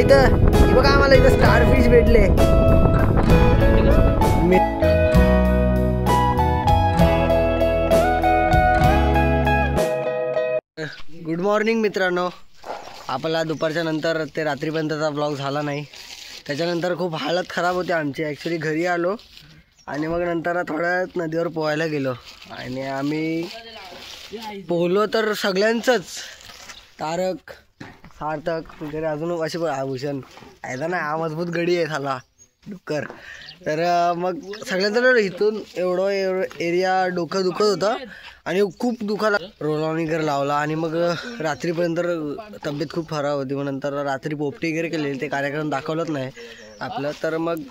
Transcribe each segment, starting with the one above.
इथं बघा आम्हाला इथं स्टारफिश भेटले. गुड मॉर्निंग मित्रांनो. आपला दुपारच्या नंतर ते रात्रीपर्यंतचा ब्लॉग झाला नाही. त्याच्यानंतर खूप हालत खराब होती आमची. ॲक्च्युली घरी आलो आणि मग नंतर थोड्या नदीवर पोहायला गेलो आणि आम्ही पोहलो तर सगळ्यांचंच तारक सार्थक वगैरे अजून असे भूषण आहे ना. हा मजबूत गडी आहे झाला डुक्कर. तर मग सगळ्यांचं इथून एवढं एरिया डोकं दुखत होतं आणि खूप दुखाला. रोलावणीकर लावला आणि मग रात्रीपर्यंत तब्येत खूप खराब होती. मग नंतर रात्री पोपटी वगैरे केलेली. ते कार्यक्रम दाखवलंच नाही आपलं. तर मग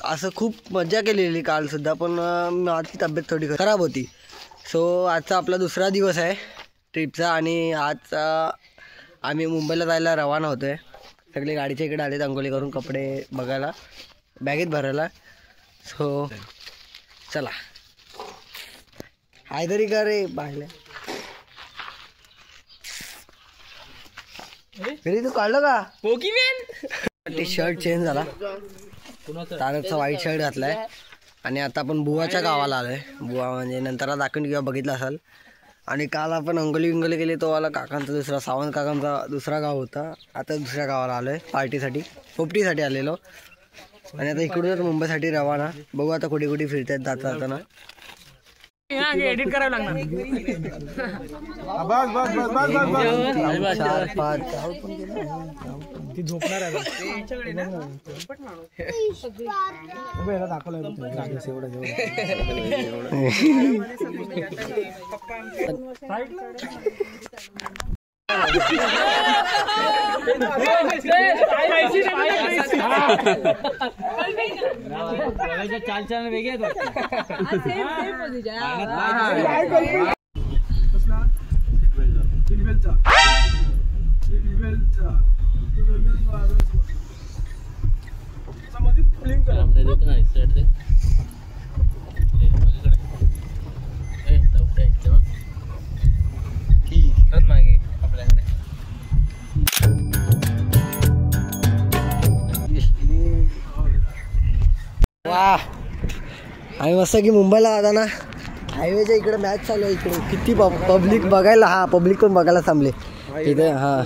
असं खूप मजा केलेली कालसुद्धा. पण माझी तब्येत थोडी खराब होती. सो आजचा आपला दुसरा दिवस आहे ट्रिपचा आणि आज आम्ही मुंबईला जायला रवाना होतो आहे. सगळे गाडीच्या इकडे आले अंघोळी करून कपडे बघायला बॅगेत भरायला. सो चला हाय तरी का रे बाहेर. घरी तू काढलं का टी शर्ट चेंज झाला. तारकचा व्हाईट शर्ट घातलाय आणि आता आपण बुवाच्या गावाला आलोय. बुवा म्हणजे नंतर दाखवून किंवा बघितलं असाल. आणि काल आपण अंगोली केली तो वाला काकांचा दुसरा सावंत काकांचा दुसरा गाव होता. आता दुसऱ्या गावाला आलोय पार्टीसाठी पोपटीसाठी आलेलो आणि आता इकडूनच मुंबईसाठी रवाना. बघू आता कुठे कुठे फिरतात जाताना. एडिट करावं लागणार. 4 5 ती झोपणार आहे चाल वेगळे वाह. आम्ही मस्त की मुंबईला जाताना हायवेच्या इकडे मॅच चालू आहे. इकडे किती पब्लिक बघायला. हा पब्लिक पण बघायला थांबले इथे. हा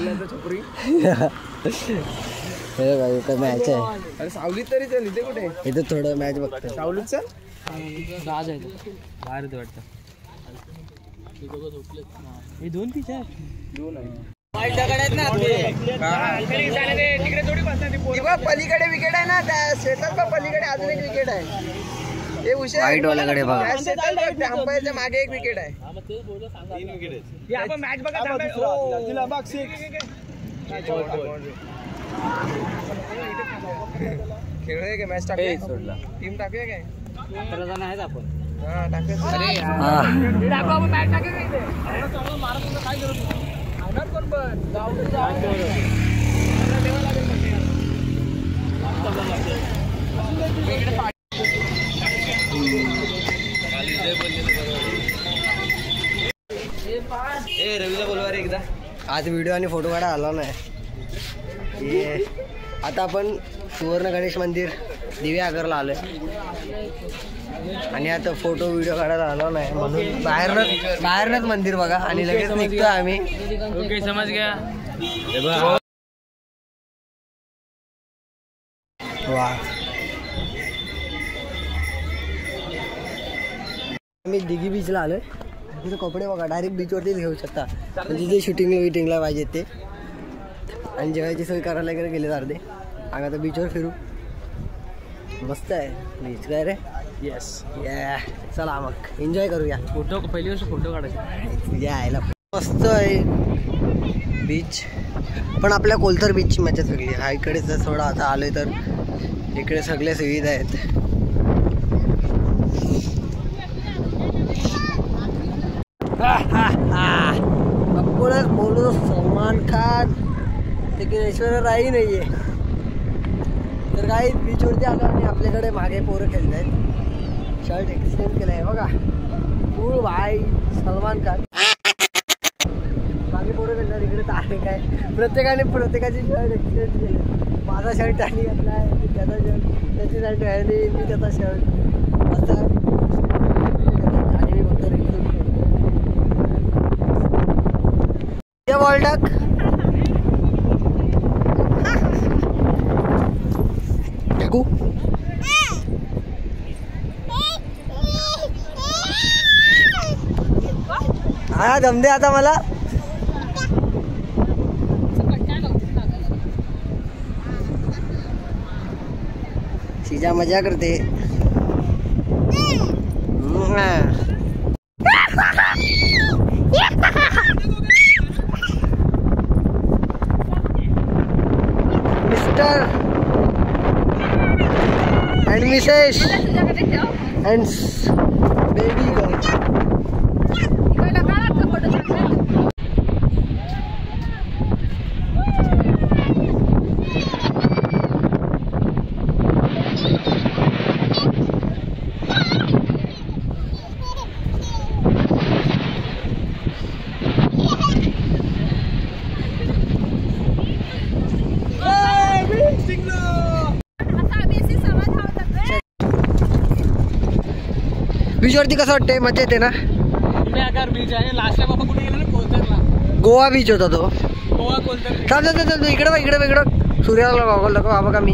हे मॅच आहे. सावलीत तरी चल इथे कुठे इथे थोडं मॅच बघतो. सावलीत चल बाहेर येतो वाटतं. हे 2 पिच आहे. 2 आहे पलीकडे विकेट आहे ना. त्या शेतात पलीकडे अजून एक विकेट आहे. हे व्हाईट वाल्याकडे बघा. अंपायरच्या मागे एक विकेट आहे. 3 विकेट आपण मॅच बघा. खेळूया काय मॅच टाकूया. टीम टाकूया काय 15 जण आहेत आपण. हा टाकूया. मॅच टाकूया. काय करू रवीला बोलवा रे एकदा. आज व्हिडिओ आणि फोटो काढा आला नाही. आता आपण सुवर्ण गणेश मंदिर दिव्यागरला आलोय आणि आता फोटो व्हिडिओ काढायला आलो नाही म्हणून बाहेरनच मंदिर बघा आणि लगेच निघतो आम्ही. ओके समज गया. वा आम्ही दिघी बीचला आलोय. तिथे कपडे बघा डायरेक्ट बीचवरतीच घेऊ शकता. म्हणजे जे शूटिंगला पाहिजे ते. आणि जेवायची सोय करायला वगैरे गेले अर्धे. आम्ही आता बीचवर फिरू. मस्त आहे बीच काय रे. येस या चला मग एन्जॉय करूया. फोटो पहिली वर्ष फोटो काढायचे यायला मस्त आहे बीच. पण आपल्या कोलथर बीचची मजा सगळी हा इकडेच थोडा. आता आलोय तर इकडे सगळे सुविधा आहेत. आपणच बोलतो सलमान खान लेकिन ऐश्वर्या राही नाहीये. तर काही बीचवरती आलो आणि आपल्याकडे मागे पोरं खेळत आहेत. शर्ट एक्सटेंड केलं आहे बघा. फुल भाई सलमान खान मागे पोरं खेळतात. इकडे तारे काय प्रत्येकाने प्रत्येकाची शर्ट एक्सटेंड केली. माझा शर्ट त्यांनी घातलाय, त्याचा शर्ट त्याची शर्ट आहे, मी त्याचा शर्ट मस्त आहे. आणि मी फक्त बॉल टाक. टाकू हा दम दे आता मला. शीजा मजा करते. Mister and Mrs. and baby girl. बीचवरती कसं वाटतंय? मजा येते ना? बीच आहे लास्ट टाइम आपण कुठे गेलो ना, कोलतरला. गोवा बीच होता तो. गोवा कोलतर. चाल इकडे बघ, इकडे सूर्याला गॉगल दाखव. हा बघा मी.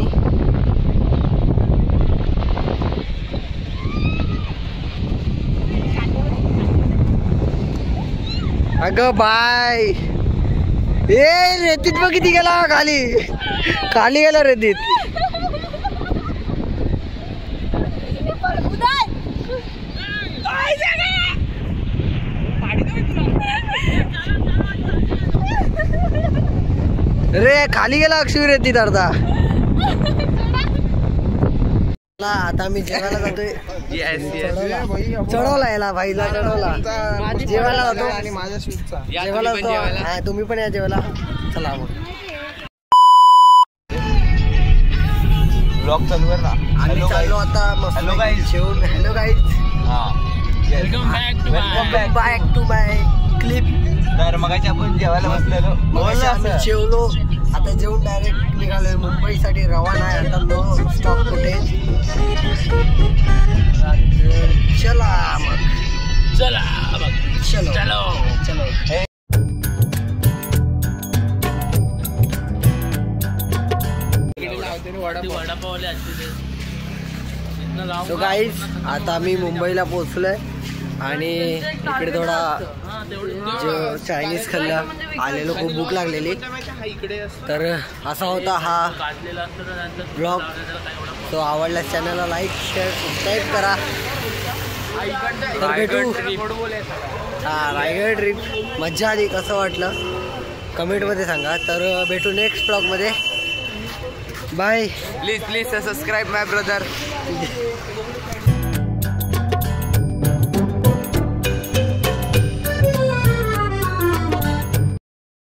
अगं बाय, ए रेतीत बघ किती गेला. खाली गेला रेतीत. रे खाली गेला अक्षय रेतीत अर्धा. आता मी जेवायला जातोय. चढवला याला भाईला, चढवला. जेवायला जातो. जेवायला जातो. तुम्ही पण या जेवायला. चला मग ब्लॉग चालू आहे ना. आम्ही चाललो आता मस्त. Hello guys. Hello guys, welcome back to my clip. तर मगाशी आपण जेवायला बसलेलो. आम्ही जेवलो. आता जेवून डायरेक्ट निघालोय मुंबईसाठी रवाना आहे. आता नो स्टॉप कुठे. चला मग. चलो. सो गाईज, आता आम्ही मुंबईला पोहोचलोय आणि इकडे थोडा चायनीज खाल्ला. आलेलो, खूप भूक लागलेली. तर असा होता हा ब्लॉग. तो आवडल्यास चॅनलला लाईक, शेअर, सबस्क्राईब करा. तर भेटू. रायगड ट्रिप मज्जा आली, कसं वाटलं कमेंटमध्ये सांगा. तर भेटू नेक्स्ट ब्लॉगमध्ये. Bye. Please subscribe my brother.